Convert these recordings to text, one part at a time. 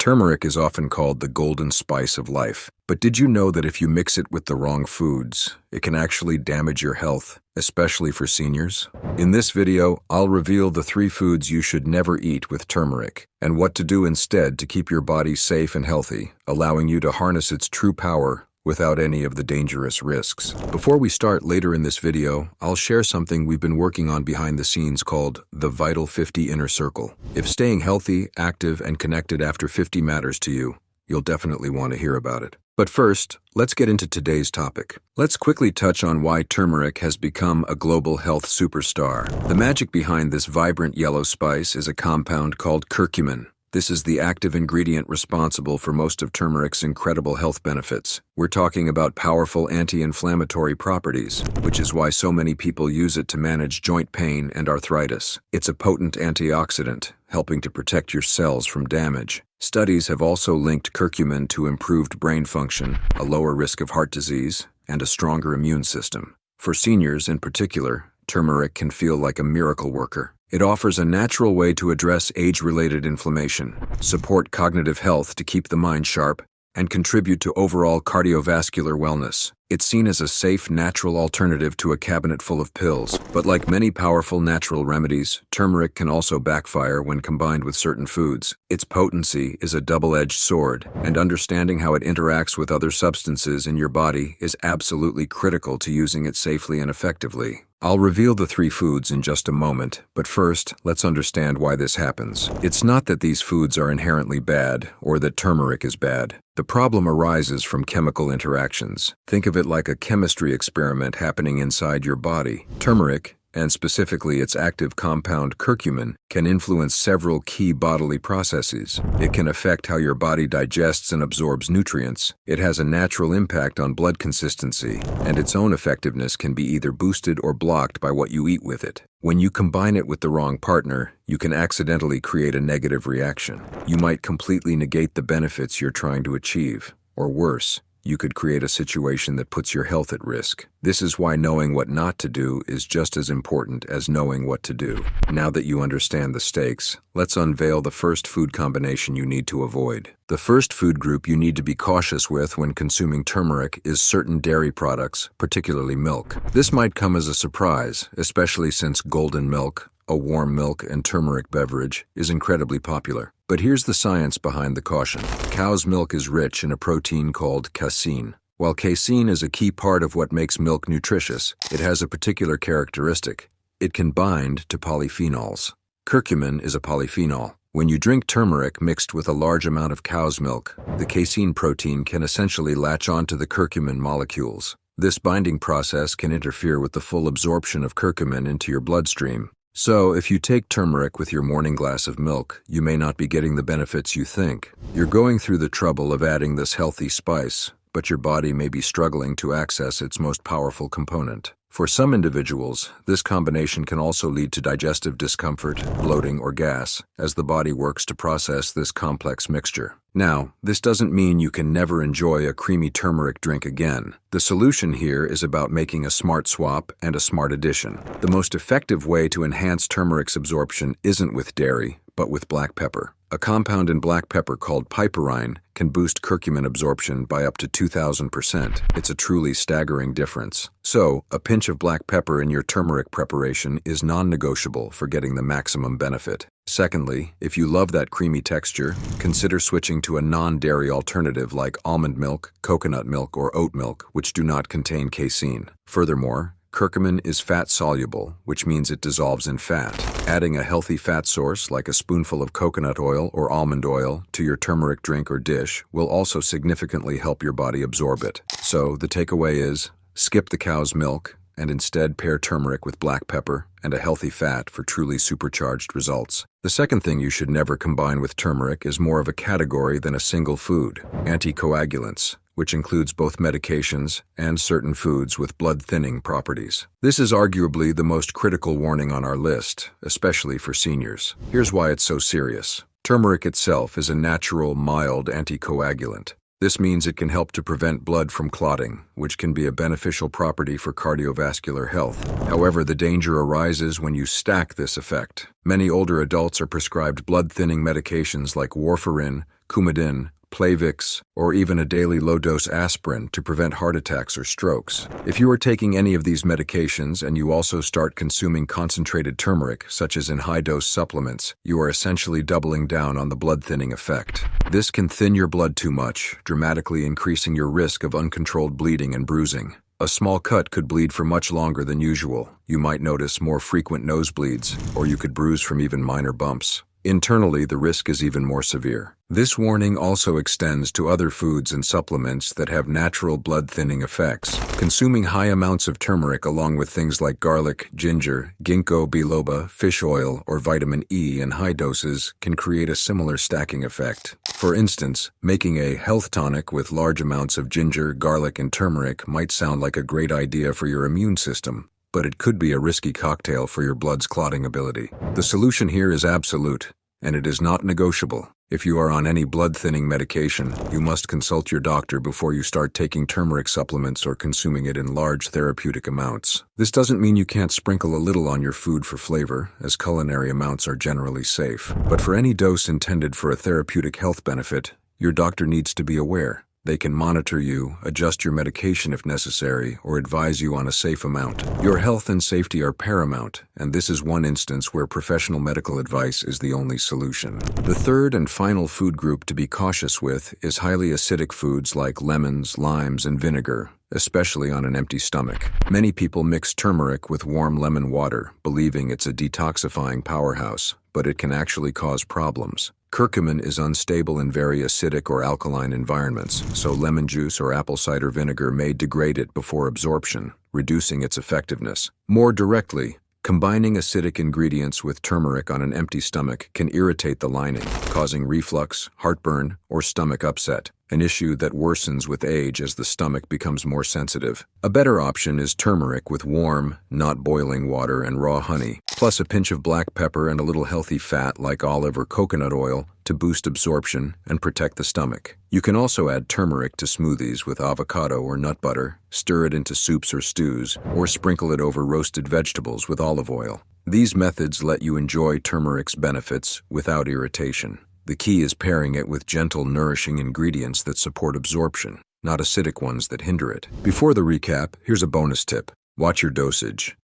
Turmeric is often called the golden spice of life. But did you know that if you mix it with the wrong foods, it can actually damage your health, especially for seniors? In this video, I'll reveal the 3 foods you should never eat with turmeric, and what to do instead to keep your body safe and healthy, allowing you to harness its true power without any of the dangerous risks. Before we start later in this video, I'll share something we've been working on behind the scenes called the Vital 50 Inner Circle. If staying healthy, active, and connected after 50 matters to you, you'll definitely want to hear about it. But first, let's get into today's topic. Let's quickly touch on why turmeric has become a global health superstar. The magic behind this vibrant yellow spice is a compound called curcumin. This is the active ingredient responsible for most of turmeric's incredible health benefits. We're talking about powerful anti-inflammatory properties, which is why so many people use it to manage joint pain and arthritis. It's a potent antioxidant, helping to protect your cells from damage. Studies have also linked curcumin to improved brain function, a lower risk of heart disease, and a stronger immune system. For seniors in particular, turmeric can feel like a miracle worker. It offers a natural way to address age-related inflammation, support cognitive health to keep the mind sharp, and contribute to overall cardiovascular wellness. It's seen as a safe, natural alternative to a cabinet full of pills. But like many powerful natural remedies, turmeric can also backfire when combined with certain foods. Its potency is a double-edged sword, and understanding how it interacts with other substances in your body is absolutely critical to using it safely and effectively. I'll reveal the 3 foods in just a moment, but first, let's understand why this happens. It's not that these foods are inherently bad, or that turmeric is bad. The problem arises from chemical interactions. Think of it like a chemistry experiment happening inside your body. Turmeric, and specifically its active compound curcumin, can influence several key bodily processes. It can affect how your body digests and absorbs nutrients. It has a natural impact on blood consistency, and its own effectiveness can be either boosted or blocked by what you eat with it. When you combine it with the wrong partner, you can accidentally create a negative reaction. You might completely negate the benefits you're trying to achieve, or worse, you could create a situation that puts your health at risk. This is why knowing what not to do is just as important as knowing what to do. Now that you understand the stakes, let's unveil the first food combination you need to avoid. The first food group you need to be cautious with when consuming turmeric is certain dairy products, particularly milk. This might come as a surprise, especially since golden milk, a warm milk and turmeric beverage, is incredibly popular. But here's the science behind the caution. Cow's milk is rich in a protein called casein. While casein is a key part of what makes milk nutritious, it has a particular characteristic. It can bind to polyphenols. Curcumin is a polyphenol. When you drink turmeric mixed with a large amount of cow's milk, the casein protein can essentially latch onto the curcumin molecules. This binding process can interfere with the full absorption of curcumin into your bloodstream. So, if you take turmeric with your morning glass of milk, you may not be getting the benefits you think. You're going through the trouble of adding this healthy spice, but your body may be struggling to access its most powerful component. For some individuals, this combination can also lead to digestive discomfort, bloating, or gas, as the body works to process this complex mixture. Now, this doesn't mean you can never enjoy a creamy turmeric drink again. The solution here is about making a smart swap and a smart addition. The most effective way to enhance turmeric's absorption isn't with dairy, but with black pepper. A compound in black pepper called piperine can boost curcumin absorption by up to 2,000%. It's a truly staggering difference. So, a pinch of black pepper in your turmeric preparation is non-negotiable for getting the maximum benefit. Secondly, if you love that creamy texture, consider switching to a non-dairy alternative like almond milk, coconut milk, or oat milk, which do not contain casein. Furthermore, curcumin is fat-soluble, which means it dissolves in fat. Adding a healthy fat source like a spoonful of coconut oil or almond oil to your turmeric drink or dish will also significantly help your body absorb it. So, the takeaway is, skip the cow's milk and instead pair turmeric with black pepper and a healthy fat for truly supercharged results. The second thing you should never combine with turmeric is more of a category than a single food: anticoagulants, which includes both medications and certain foods with blood-thinning properties. This is arguably the most critical warning on our list, especially for seniors. Here's why it's so serious. Turmeric itself is a natural, mild anticoagulant. This means it can help to prevent blood from clotting, which can be a beneficial property for cardiovascular health. However, the danger arises when you stack this effect. Many older adults are prescribed blood-thinning medications like warfarin, Coumadin, Plavix, or even a daily low-dose aspirin to prevent heart attacks or strokes. If you are taking any of these medications and you also start consuming concentrated turmeric, such as in high-dose supplements, you are essentially doubling down on the blood-thinning effect. This can thin your blood too much, dramatically increasing your risk of uncontrolled bleeding and bruising. A small cut could bleed for much longer than usual. You might notice more frequent nosebleeds, or you could bruise from even minor bumps. Internally, the risk is even more severe. This warning also extends to other foods and supplements that have natural blood-thinning effects. Consuming high amounts of turmeric along with things like garlic, ginger, ginkgo biloba, fish oil, or vitamin E in high doses can create a similar stacking effect. For instance, making a health tonic with large amounts of ginger, garlic, and turmeric might sound like a great idea for your immune system, but it could be a risky cocktail for your blood's clotting ability. The solution here is absolute, and it is not negotiable. If you are on any blood-thinning medication, you must consult your doctor before you start taking turmeric supplements or consuming it in large therapeutic amounts. This doesn't mean you can't sprinkle a little on your food for flavor, as culinary amounts are generally safe. But for any dose intended for a therapeutic health benefit, your doctor needs to be aware. They can monitor you, adjust your medication if necessary, or advise you on a safe amount. Your health and safety are paramount, and this is one instance where professional medical advice is the only solution. The third and final food group to be cautious with is highly acidic foods like lemons, limes, and vinegar, especially on an empty stomach. Many people mix turmeric with warm lemon water, believing it's a detoxifying powerhouse, but it can actually cause problems. Curcumin is unstable in very acidic or alkaline environments, so lemon juice or apple cider vinegar may degrade it before absorption, reducing its effectiveness. More directly, combining acidic ingredients with turmeric on an empty stomach can irritate the lining, causing reflux, heartburn, or stomach upset, an issue that worsens with age as the stomach becomes more sensitive. A better option is turmeric with warm, not boiling water and raw honey, plus a pinch of black pepper and a little healthy fat like olive or coconut oil to boost absorption and protect the stomach. You can also add turmeric to smoothies with avocado or nut butter, stir it into soups or stews, or sprinkle it over roasted vegetables with olive oil. These methods let you enjoy turmeric's benefits without irritation. The key is pairing it with gentle, nourishing ingredients that support absorption, not acidic ones that hinder it. Before the recap, here's a bonus tip. Watch your dosage.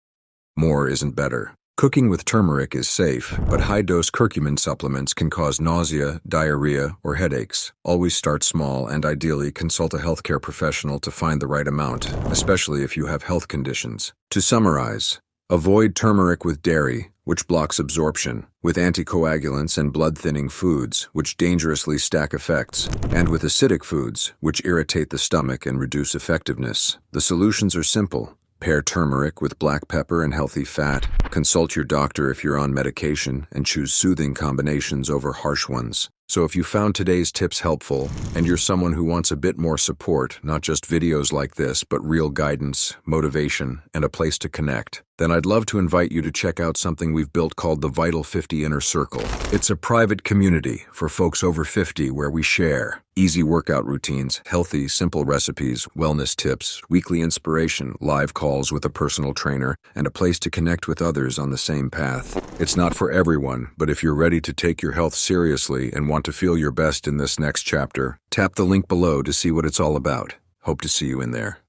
More isn't better. Cooking with turmeric is safe, but high-dose curcumin supplements can cause nausea, diarrhea, or headaches. Always start small and ideally consult a healthcare professional to find the right amount, especially if you have health conditions. To summarize, avoid turmeric with dairy, which blocks absorption, with anticoagulants and blood-thinning foods, which dangerously stack effects, and with acidic foods, which irritate the stomach and reduce effectiveness. The solutions are simple. Pair turmeric with black pepper and healthy fat, consult your doctor if you're on medication, and choose soothing combinations over harsh ones. So if you found today's tips helpful, and you're someone who wants a bit more support, not just videos like this, but real guidance, motivation, and a place to connect, then I'd love to invite you to check out something we've built called the Vital 50 Inner Circle. It's a private community for folks over 50 where we share easy workout routines, healthy, simple recipes, wellness tips, weekly inspiration, live calls with a personal trainer, and a place to connect with others on the same path. It's not for everyone, but if you're ready to take your health seriously and want to feel your best in this next chapter, tap the link below to see what it's all about. Hope to see you in there.